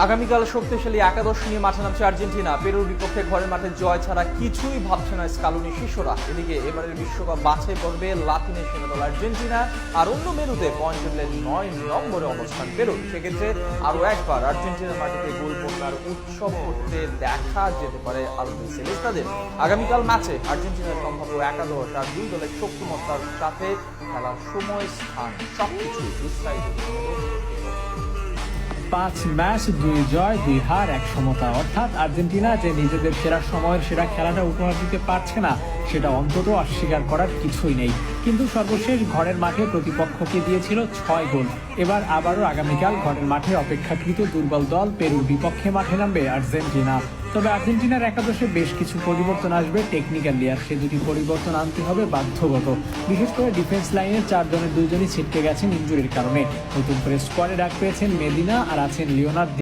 আগামীকাল শক্তিশালী একাদশ নিয়ে মাঠে নামছে আর্জেন্টিনা। পেরুর বিপক্ষে ঘরের মাঠে জয় ছাড়া কিছুই ভাবছে না স্কালোনি শিষ্যরা। এদিকে এবারের বিশ্বকাপ বাছাই পর্বে লাতিনের সেনাদল আর্জেন্টিনা, আর অন্য মেরুতে পয়েন্ট টেবিলে 9 নম্বরে অবস্থান পেরুর। সেক্ষেত্রে আরো একবার আর্জেন্টিনার মাটিতে গোল করার উৎসব করতে দেখা যেতে পারে আলবিসেলেস্তাদের। আগামীকাল ম্যাচে আর্জেন্টিনার সম্ভাব্য একাদশ আর দুই দলের শক্তিমত্তার সাথে খেলার সময়, স্থান সবকিছু বিস্তারিত 5 ম্যাচ 2 জয় 2 হার 1 সমতা। অর্থাৎ আর্জেন্টিনা যে নিজেদের সেরা সময়ের সেরা খেলাটা উপহার দিতে পারছে না, সেটা অন্তত অস্বীকার করার কিছুই নেই। কিন্তু সর্বশেষ ঘরের মাঠে প্রতিপক্ষকে দিয়েছিল 6 গোল। এবার আবারও আগামীকাল ঘরের মাঠে অপেক্ষাকৃত দুর্বল দল পেরুর বিপক্ষে মাঠে নামবে আর্জেন্টিনা। তবে আর্জেন্টিনার একাদশে বেশ কিছু পরিবর্তন আসবে টেকনিক্যালি, আর সে দুটি পরিবর্তন আনতে হবে বাধ্যগত। বিশেষ করে ডিফেন্স লাইনের 4 জনের 2 জনই ছিটকে গেছেন ইনজুরির কারণে। নতুন করে স্কোয়াডে ডাক পেয়েছেন মেদিনা আর আছেন লিওনার্দো।